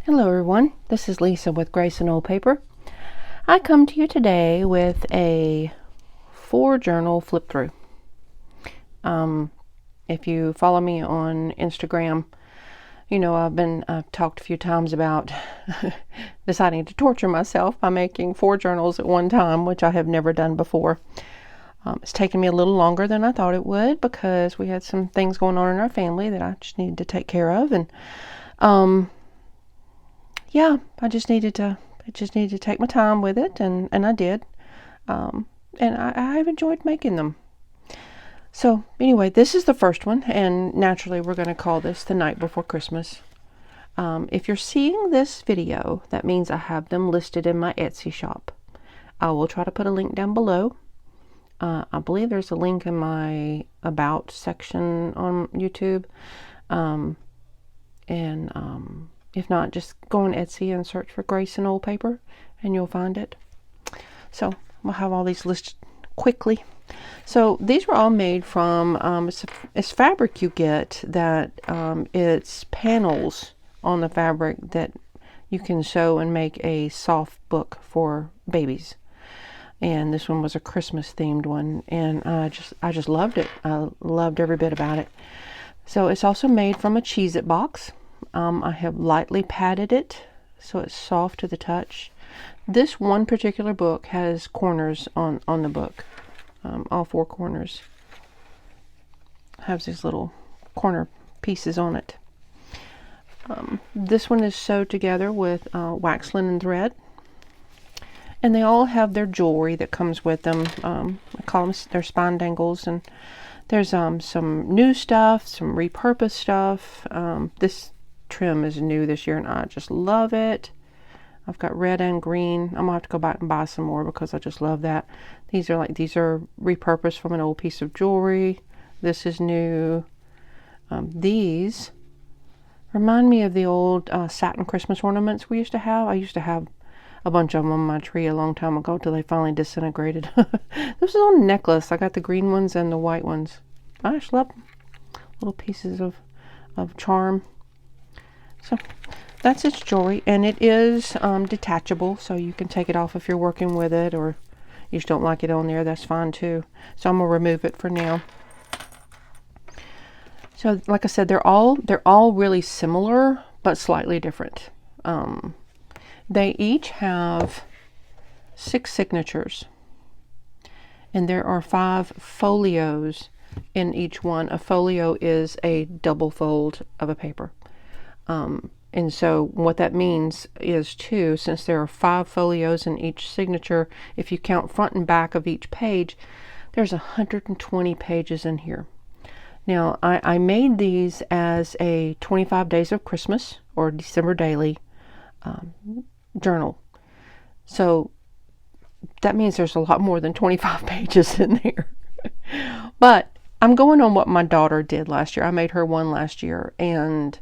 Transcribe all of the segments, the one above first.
Hello everyone, this is Lisa with Grace and Old Paper. I come to you today with a 4-journal flip through. If you follow me on Instagram, you know I've talked a few times about deciding to torture myself by making 4 journals at one time, which I have never done before. It's taken me a little longer than I thought it would because we had some things going on in our family that I just needed to take care of, and yeah, I just needed to take my time with it, and I did. And I've enjoyed making them. So anyway, this is the first one, and naturally we're going to call this The Night Before Christmas. If you're seeing this video, that means I have them listed in my Etsy shop. I will try to put a link down below. I believe there's a link in my About section on YouTube. If not, just go on Etsy and search for Grace and Old Paper, and you'll find it. So we'll have all these listed quickly. So these were all made from, it's fabric you get that it's panels on the fabric that you can sew and make a soft book for babies. And this one was a Christmas themed one, and I just loved it. I loved every bit about it. So it's also made from a Cheez-It box. I have lightly padded it so it's soft to the touch. This one particular book has corners on the book. All 4 corners have these little corner pieces on it. This one is sewed together with wax linen thread, and they all have their jewelry that comes with them. I call them their spine dangles, and there's some new stuff, some repurposed stuff. This trim is new this year, and I just love it. I've got red and green. I'm gonna have to go back and buy some more because I just love that. These are repurposed from an old piece of jewelry. This is new. These remind me of the old satin Christmas ornaments we used to have. I used to have a bunch of them on my tree a long time ago till they finally disintegrated. This is a necklace. I got the green ones and the white ones. I just love them. Little pieces of charm. So that's its jewelry, and it is detachable, so you can take it off if you're working with it, or you just don't like it on there. That's fine too. So I'm gonna remove it for now. So like I said, they're all really similar but slightly different. They each have 6 signatures, and there are 5 folios in each one. A folio is a double fold of a paper. And so what that means is too, since there are 5 folios in each signature, if you count front and back of each page, there's 120 pages in here. Now, I made these as a 25 Days of Christmas or December Daily journal. So that means there's a lot more than 25 pages in there. But I'm going on what my daughter did last year. I made her one last year, and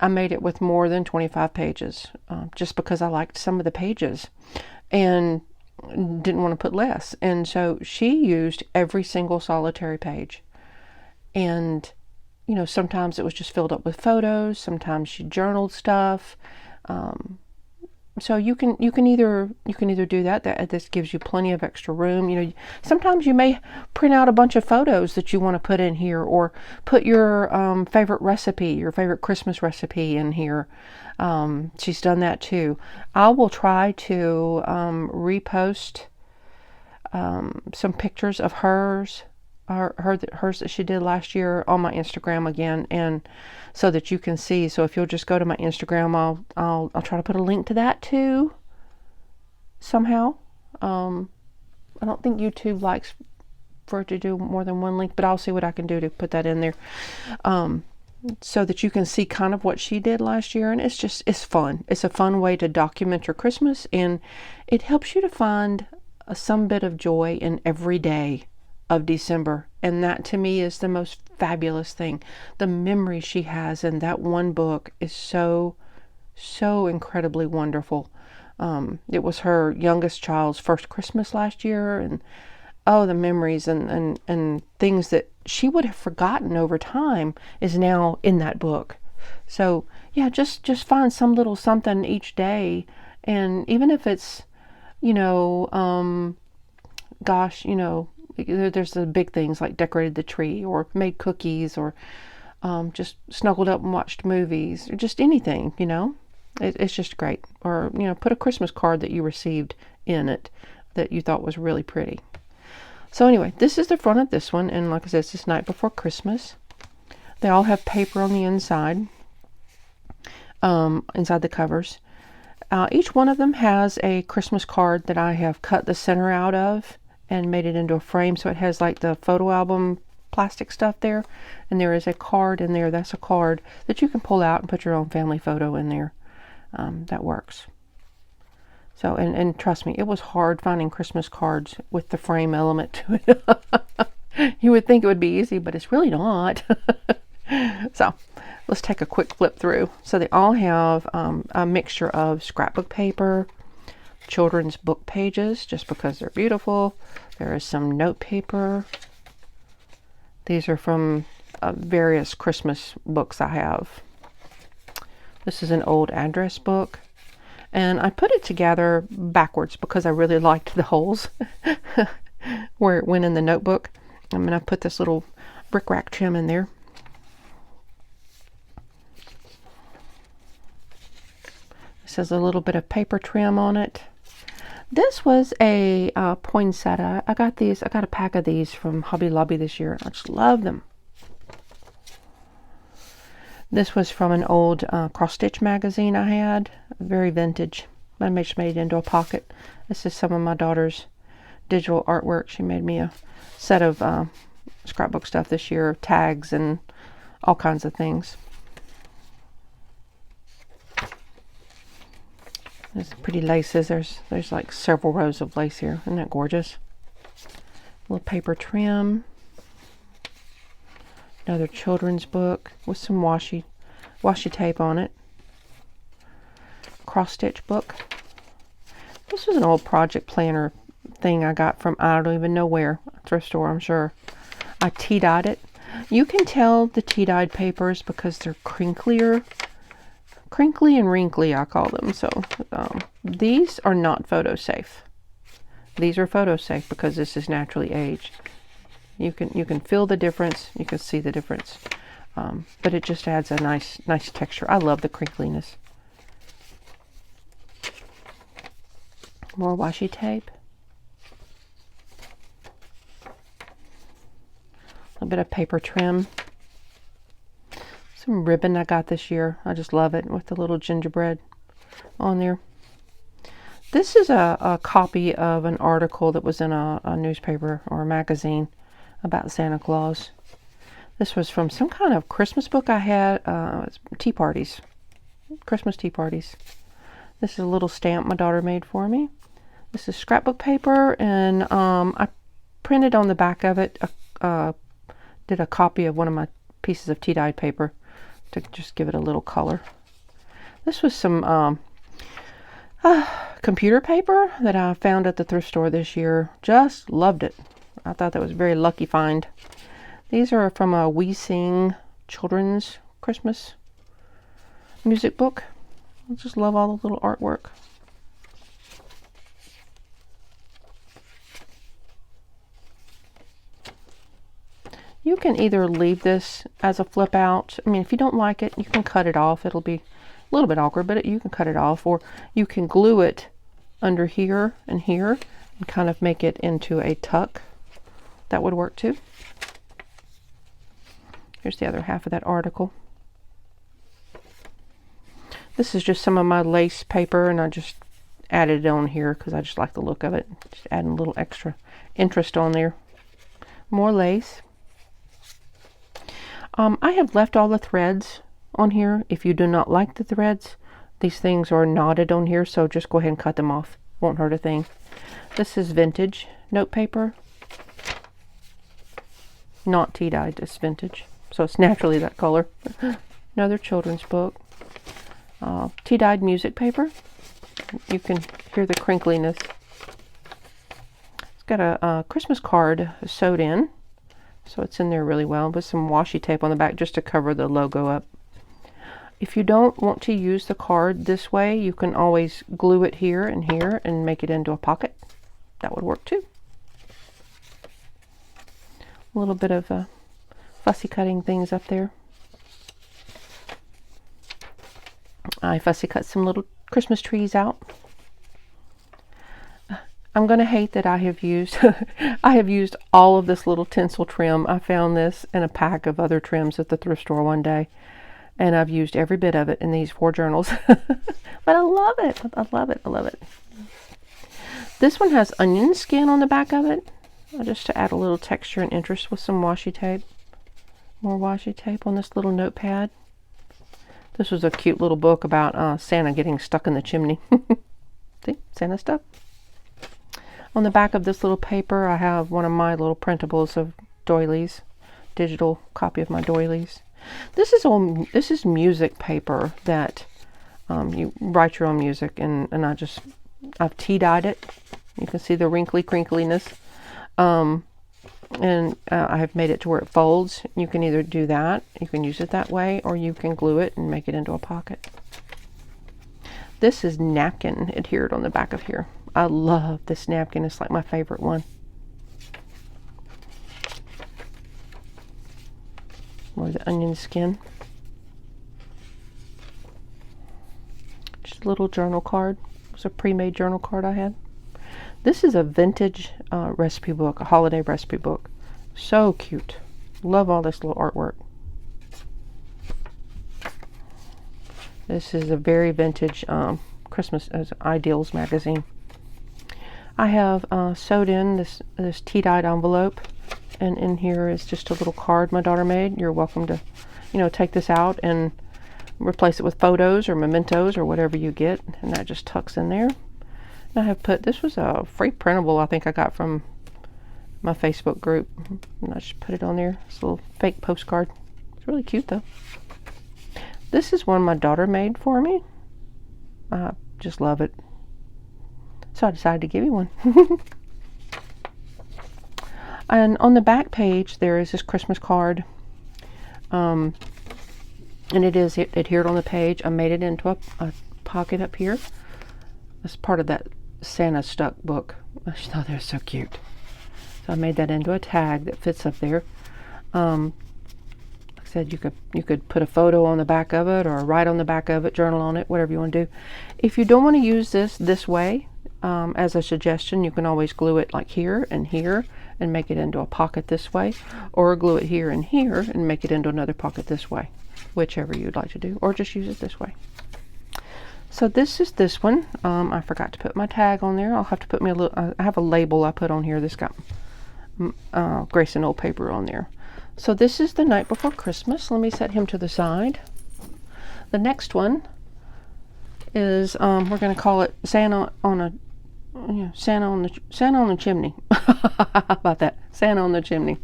I made it with more than 25 pages just because I liked some of the pages and didn't want to put less. And so she used every single solitary page. And, you know, sometimes it was just filled up with photos. Sometimes she journaled stuff. So you can either do that. This gives you plenty of extra room. You know, sometimes you may print out a bunch of photos that you want to put in here, or put your favorite recipe, your favorite Christmas recipe in here. She's done that too. I will try to repost some pictures of hers that she did last year on my Instagram again, and so that you can see. So if you'll just go to my Instagram, I'll try to put a link to that too somehow. I don't think YouTube likes for it to do more than one link, but I'll see what I can do to put that in there, so that you can see kind of what she did last year. And it's fun. It's a fun way to document your Christmas, and it helps you to find some bit of joy in every day of December. And that to me is the most fabulous thing. The memory she has in that one book is so incredibly wonderful. It was her youngest child's first Christmas last year, and the memories and things that she would have forgotten over time is now in that book. So yeah, just find some little something each day. And even if it's, you know, gosh, you know, there's the big things like decorated the tree or made cookies or just snuggled up and watched movies or just anything, you know. It's just great. Or, you know, put a Christmas card that you received in it that you thought was really pretty. So anyway, this is the front of this one, and like I said, it's this night before Christmas. They all have paper on the inside, inside the covers. Each one of them has a Christmas card that I have cut the center out of and made it into a frame, so it has like the photo album plastic stuff there, and there is a card in there. That's a card that you can pull out and put your own family photo in there. That works. So, and trust me, it was hard finding Christmas cards with the frame element to it. You would think it would be easy, but it's really not. So, let's take a quick flip through. So they all have a mixture of scrapbook paper, children's book pages, just because they're beautiful. There is some note paper. These are from various Christmas books I have. This is an old address book. And I put it together backwards because I really liked the holes where it went in the notebook. I'm going to put this little bric-a-brac trim in there. This has a little bit of paper trim on it. This was a poinsettia. I got a pack of these from Hobby Lobby this year. I just love them. This was from an old cross-stitch magazine I had, very vintage. I just made it into a pocket. This is some of my daughter's digital artwork. She made me a set of scrapbook stuff this year, tags and all kinds of things. There's pretty laces. There's like several rows of lace here. Isn't that gorgeous? A little paper trim. Another children's book with some washi tape on it. Cross stitch book. This was an old project planner thing I got from I don't even know where. A thrift store, I'm sure. I tea-dyed it. You can tell the tea-dyed papers because they're crinkly and wrinkly, I call them. So these are not photo safe. These are photo safe because this is naturally aged. You can feel the difference. You can see the difference, but it just adds a nice texture. I love the crinkliness. More washi tape. A little bit of paper trim. Some ribbon I got this year. I just love it with the little gingerbread on there. This is a copy of an article that was in a newspaper or a magazine about Santa Claus. This was from some kind of Christmas book I had. Tea parties. Christmas tea parties. This is a little stamp my daughter made for me. This is scrapbook paper, and I printed on the back of it, did a copy of one of my pieces of tea-dyed paper to just give it a little color. This was some computer paper that I found at the thrift store this year. Just loved it. I thought that was a very lucky find. These are from a We Sing children's Christmas music book. I just love all the little artwork. You can either leave this as a flip out. I mean, if you don't like it, you can cut it off. It'll be a little bit awkward, but you can cut it off. Or you can glue it under here and here and kind of make it into a tuck. That would work too. Here's the other half of that article. This is just some of my lace paper, and I just added it on here because I just like the look of it. Just adding a little extra interest on there. More lace. I have left all the threads on here. If you do not like the threads, these things are knotted on here, so just go ahead and cut them off. Won't hurt a thing. This is vintage note paper. Not tea-dyed, it's vintage. So it's naturally that color. Another children's book. Tea-dyed music paper. You can hear the crinkliness. It's got a Christmas card sewed in. So it's in there really well with some washi tape on the back just to cover the logo up. If you don't want to use the card this way, you can always glue it here and make it into a pocket. That would work too. A little bit of fussy cutting things up there. I fussy cut some little Christmas trees out. I'm going to hate that I have used I have used all of this little tinsel trim. I found this in a pack of other trims at the thrift store one day, and I've used every bit of it in these 4 journals. But I love it. I love it. I love it. This one has onion skin on the back of it, just to add a little texture and interest with some washi tape. More washi tape on this little notepad. This was a cute little book about Santa getting stuck in the chimney. See, Santa stuff. On the back of this little paper, I have one of my little printables of doilies, digital copy of my doilies. This is music paper that you write your own music, and I've tea-dyed it. You can see the wrinkly crinkliness, and I have made it to where it folds. You can either do that, you can use it that way, or you can glue it and make it into a pocket. This is napkin adhered on the back of here. I love this napkin. It's like my favorite one. More of the onion skin. Just a little journal card. It was a pre-made journal card I had. This is a vintage recipe book, a holiday recipe book. So cute. Love all this little artwork. This is a very vintage Christmas Ideals magazine. I have sewed in this tea-dyed envelope, and in here is just a little card my daughter made. You're welcome to, take this out and replace it with photos or mementos or whatever you get, and that just tucks in there. And I have put, this was a free printable I think I got from my Facebook group, and I just put it on there. It's a little fake postcard. It's really cute though. This is one my daughter made for me. I just love it. So I decided to give you one. And on the back page there is this Christmas card. And it is adhered on the page. I made it into a pocket up here. That's part of that Santa Stuck book. I just thought they were so cute. So I made that into a tag that fits up there. Like I said, you could put a photo on the back of it, or write on the back of it, journal on it, whatever you want to do. If you don't want to use this way, as a suggestion, you can always glue it like here and make it into a pocket this way, or glue it here and make it into another pocket this way, whichever you'd like to do, or just use it this way. So this is this one. I forgot to put my tag on there. I'll have to put me a little, I have a label I put on here that's got Grayson old paper on there. So this is The Night Before Christmas. Let me set him to the side. The next one is we're going to call it Santa on the Chimney. How about that? Santa on the Chimney.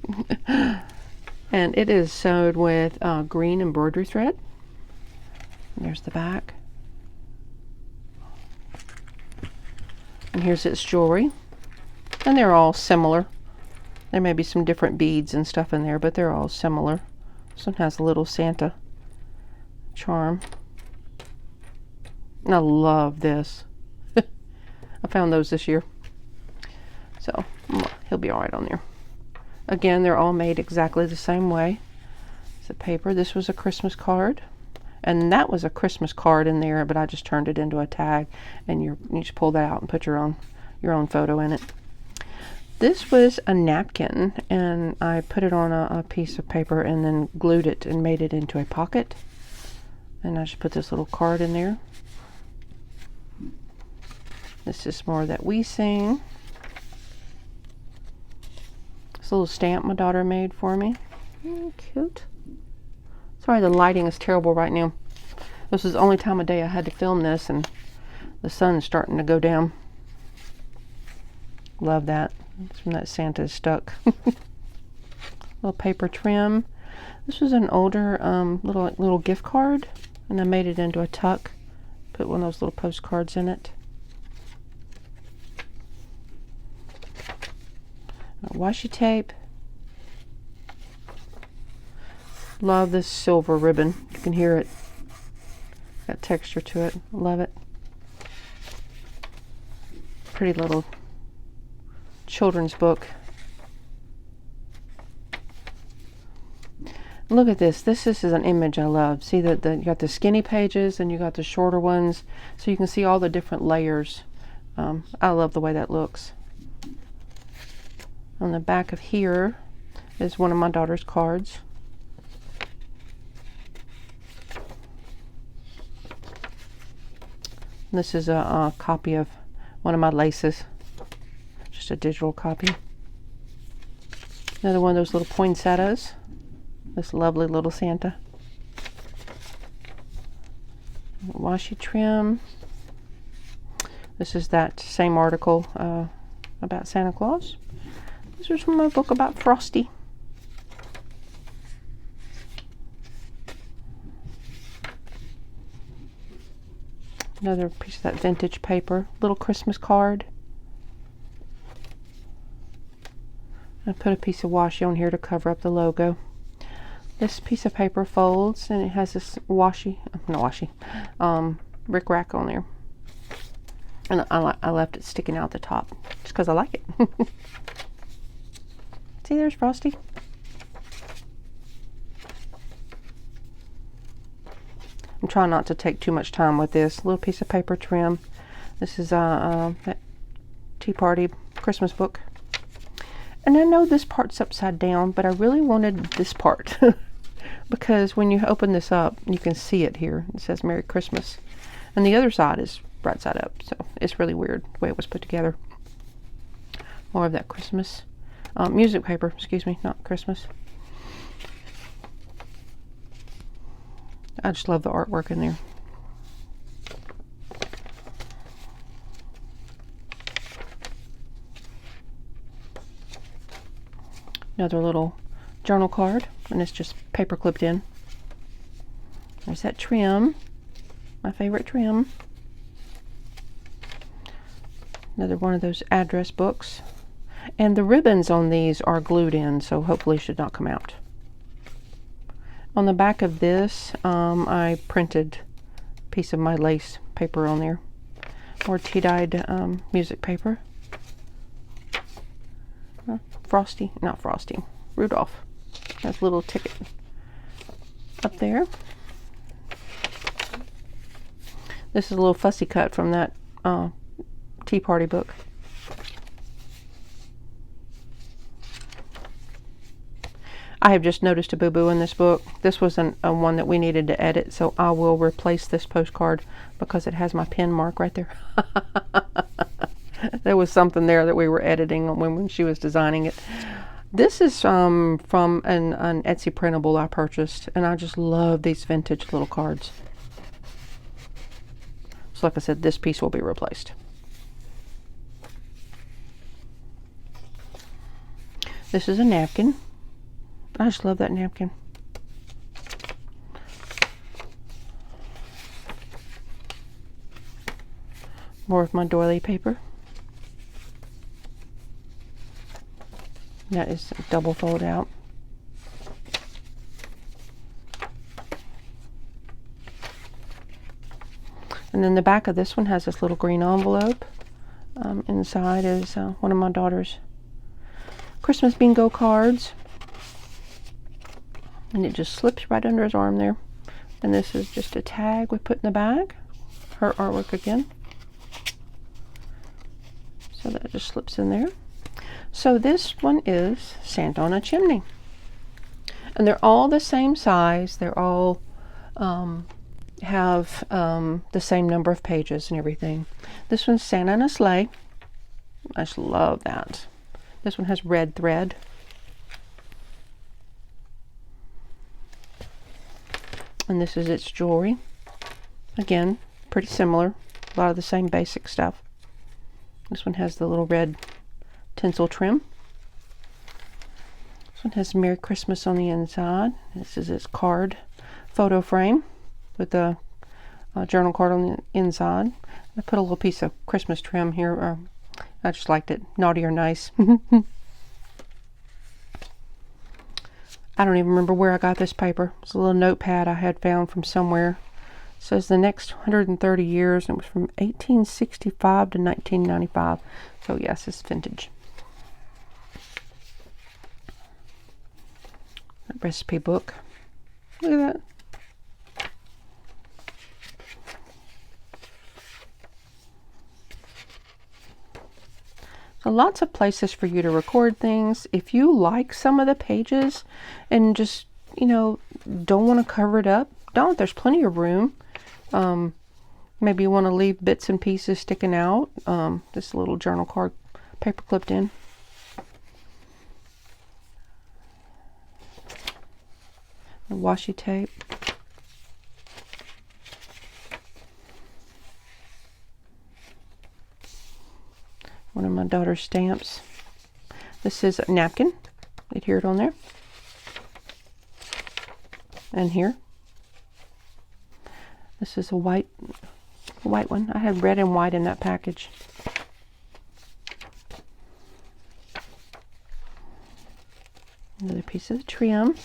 And it is sewed with green embroidery thread. There's the back. And here's its jewelry. And they're all similar. There may be some different beads and stuff in there, but they're all similar. This one has a little Santa charm. And I love this. I found those this year. So he'll be alright on there. Again, they're all made exactly the same way. It's a paper. This was a Christmas card. And that was a Christmas card in there, but I just turned it into a tag, and you just pull that out and put your own photo in it. This was a napkin, and I put it on a piece of paper and then glued it and made it into a pocket. And I just put this little card in there. This is more that we sing. This little stamp my daughter made for me. Cute. Sorry, the lighting is terrible right now. This is the only time of day I had to film this, and the sun's starting to go down. Love that. It's from that Santa Stuck. Little paper trim. This was an older little gift card, and I made it into a tuck. Put one of those little postcards in it. Washi tape. Love this silver ribbon. You can hear it. Got texture to it. Love it. Pretty little children's book. Look at this. This is an image I love. See that you got the skinny pages and you got the shorter ones, so you can see all the different layers. I love the way that looks. On the back of here is one of my daughter's cards. This is a copy of one of my laces. Just a digital copy. Another one of those little poinsettias. This lovely little Santa. Washi trim. This is that same article about Santa Claus. This was from my book about Frosty. Another piece of that vintage paper. Little Christmas card. I put a piece of washi on here to cover up the logo. This piece of paper folds and it has this rickrack on there. And I left it sticking out the top just because I like it. See, there's Frosty. I'm trying not to take too much time with this. Little piece of paper trim. This is that Tea Party Christmas book. And I know this part's upside down, but I really wanted this part because when you open this up, you can see it here. It says Merry Christmas. And the other side is right side up, so it's really weird the way it was put together. More of that Christmas. Music paper, excuse me, not Christmas. I just love the artwork in there. Another little journal card, and it's just paper clipped in. There's that trim, my favorite trim. Another one of those address books. And the ribbons on these are glued in, so hopefully should not come out. On the back of this, I printed a piece of my lace paper on there. More tea-dyed music paper. Rudolph. That's a little ticket up there. This is a little fussy cut from that Tea Party book. I have just noticed a boo-boo in this book. This was a one that we needed to edit, so I will replace this postcard because it has my pen mark right there. There was something there that we were editing when she was designing it. This is from an Etsy printable I purchased, and I just love these vintage little cards. So like I said, this piece will be replaced. This is a napkin. I just love that napkin. More of my doily paper. That is double fold out. And then the back of this one has this little green envelope. Inside is one of my daughter's Christmas bingo cards. And it just slips right under his arm there. And this is just a tag we put in the bag. Her artwork again. So that just slips in there. So this one is Santa on a Chimney. And they're all the same size. They're all have the same number of pages and everything. This one's Santa in a Sleigh. I just love that. This one has red thread. And this is its jewelry. Again, pretty similar. A lot of the same basic stuff. This one has the little red tinsel trim. This one has Merry Christmas on the inside. This is its card photo frame with the journal card on the inside. I put a little piece of Christmas trim here. I just liked it. Naughty or nice. I don't even remember where I got this paper. It's a little notepad I had found from somewhere. says the next 130 years, and it was from 1865 to 1995. So yes, it's vintage. That recipe book. Look at that. So lots of places for you to record things. If you like some of the pages and just, you know, don't want to cover it up, don't. There's plenty of room. Maybe you want to leave bits and pieces sticking out. This little journal card paper clipped in. The washi tape. One of my daughter's stamps. This is a napkin. Adhered on there. And here. This is a white one. I had red and white in that package. Another piece of the trim.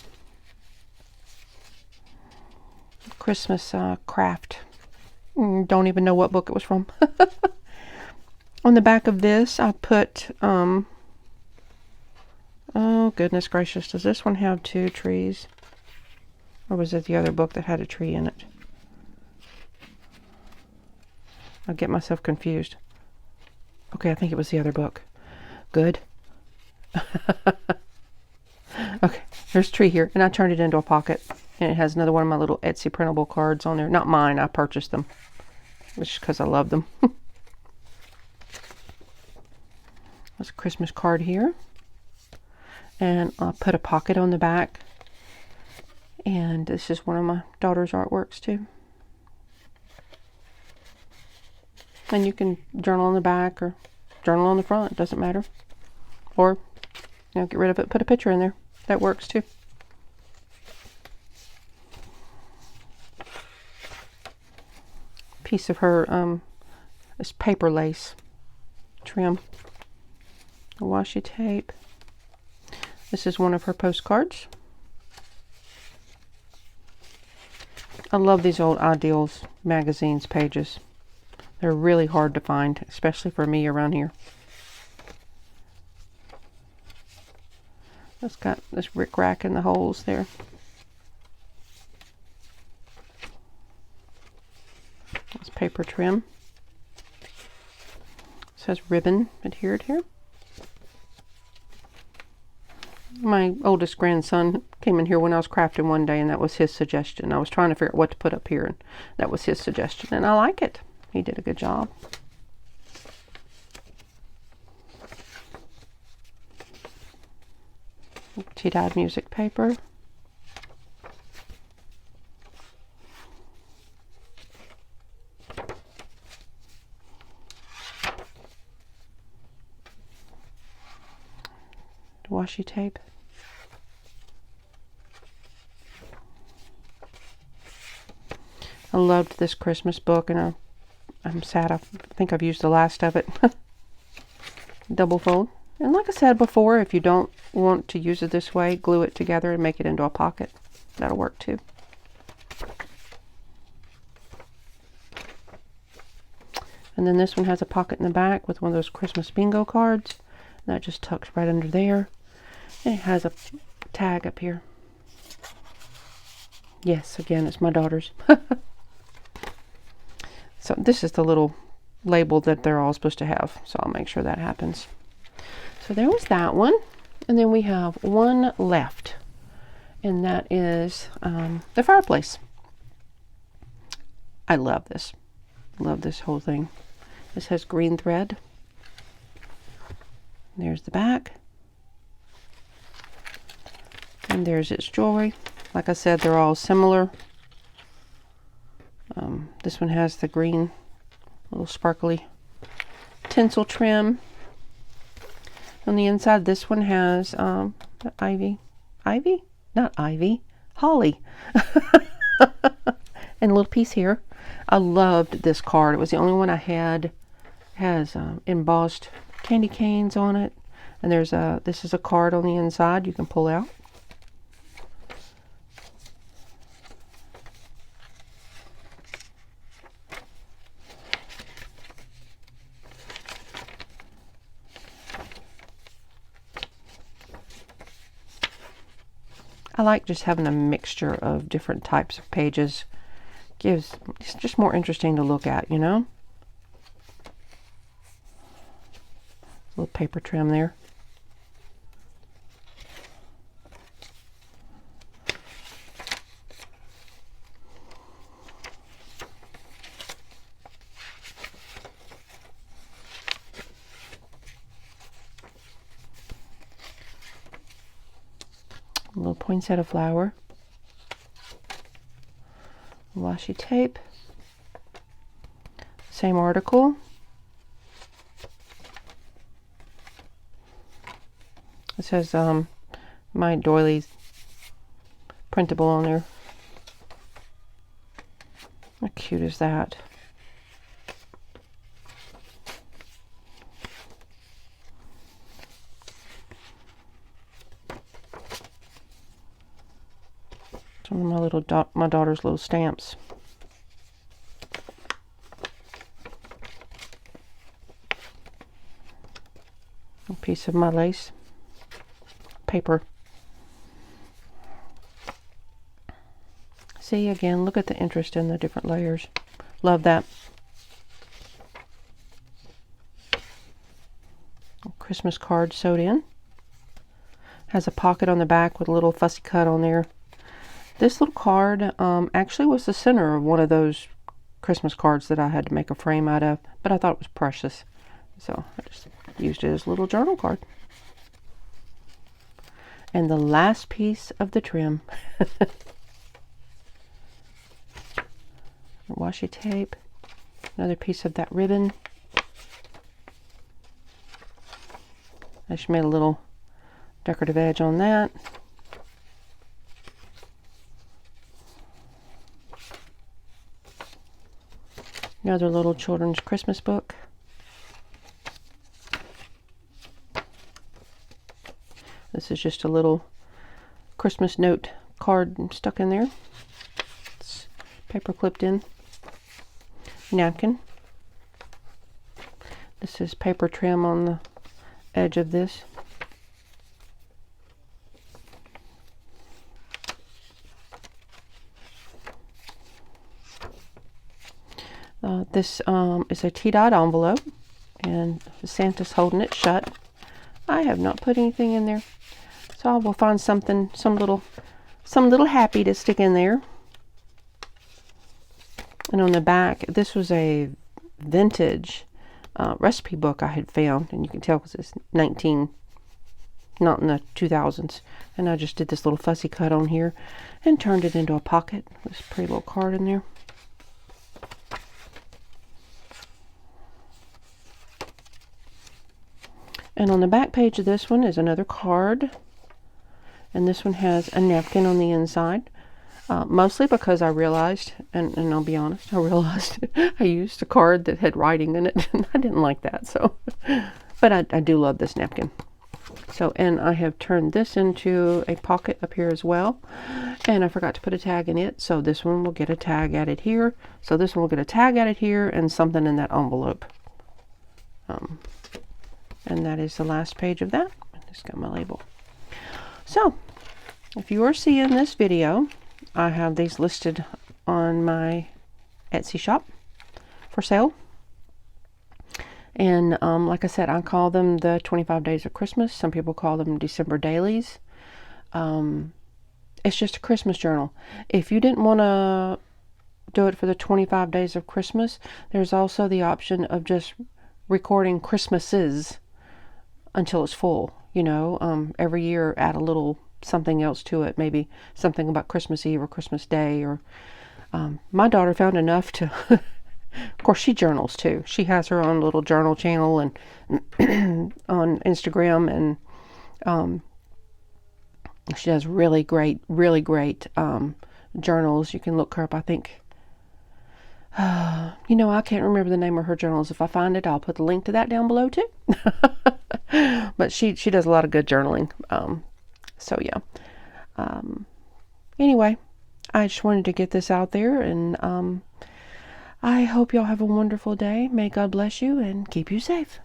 Christmas craft. Don't even know what book it was from. On the back of this, I put, oh goodness gracious, does this one have 2 trees? Or was it the other book that had a tree in it? I'll get myself confused. Okay, I think it was the other book. Good. Okay, there's a tree here, and I turned it into a pocket. And it has another one of my little Etsy printable cards on there. Not mine, I purchased them. Just because I love them. There's a Christmas card here. And I'll put a pocket on the back. And this is one of my daughter's artworks too. And you can journal on the back or journal on the front, it doesn't matter. Or, you know, get rid of it, put a picture in there. That works too. Piece of her, this paper lace trim. The washi tape. This is one of her postcards. I love these old Ideals magazines pages. They're really hard to find, especially for me around here. It's got this rickrack in the holes there. This paper trim. It says ribbon adhered here. My oldest grandson came in here when I was crafting one day, and that was his suggestion. I was trying to figure out what to put up here, and that was his suggestion, and I like it. He did a good job. Tea-dyed music paper. Washi tape. I loved this Christmas book, and I'm sad I think I've used the last of it. Double fold. And like I said before, if you don't want to use it this way, glue it together and make it into a pocket. That'll work too. And then this one has a pocket in the back with one of those Christmas bingo cards. And that just tucks right under there. And it has a tag up here. Yes, again, it's my daughter's. So this is the little label that they're all supposed to have. So I'll make sure that happens. So there was that one. And then we have one left. And that is the fireplace. I love this. Love this whole thing. This has green thread. There's the back. And there's its jewelry. Like I said, they're all similar. This one has the green, little sparkly tinsel trim. On the inside, this one has the ivy. Ivy? Not ivy. Holly. And a little piece here. I loved this card. It was the only one I had. It has embossed candy canes on it. And there's this is a card on the inside you can pull out. I like just having a mixture of different types of pages. It's just more interesting to look at, you know. A little paper trim there. A little poinsettia flower. Washi tape. Same article. It says my doilies printable on there. How cute is that? It's one of my daughter's little stamps. A piece of my lace paper. See, again, look at the interest in the different layers. Love that. A Christmas card sewed in. Has a pocket on the back with a little fussy cut on there. This little card actually was the center of one of those Christmas cards that I had to make a frame out of, but I thought it was precious, so I just used it as a little journal card. And the last piece of the trim. Washi tape. Another piece of that ribbon. I just made a little decorative edge on that. Another little children's Christmas book. This is just a little Christmas note card stuck in there. It's paper clipped in. Napkin. This is paper trim on the edge of this. This is a T-dot envelope, and Santa's holding it shut. I have not put anything in there, so I will find something, some little happy to stick in there. And on the back, this was a vintage recipe book I had found, and you can tell because it's not in the 2000s. And I just did this little fussy cut on here and turned it into a pocket. This pretty little card in there. And on the back page of this one is another card. And this one has a napkin on the inside. Mostly because I realized, and I'll be honest, I realized I used a card that had writing in it, and I didn't like that. So, but I do love this napkin. So, and I have turned this into a pocket up here as well. And I forgot to put a tag in it, so this one will get a tag added here. So this one will get a tag added here and something in that envelope. And that is the last page of that. I just got my label. So, if you are seeing this video, I have these listed on my Etsy shop for sale. And like I said, I call them the 25 Days of Christmas. Some people call them December Dailies. It's just a Christmas journal. If you didn't want to do it for the 25 Days of Christmas, there's also the option of just recording Christmases until it's full. You know, every year add a little something else to it, maybe something about Christmas Eve or Christmas Day, or my daughter found enough to of course she journals too. She has her own little journal channel and on Instagram, and she does really great journals. You can look her up. I think you know, I can't remember the name of her journals. If I find it, I'll put the link to that down below too. But she does a lot of good journaling. So yeah. Anyway, I just wanted to get this out there, and I hope y'all have a wonderful day. May God bless you and keep you safe.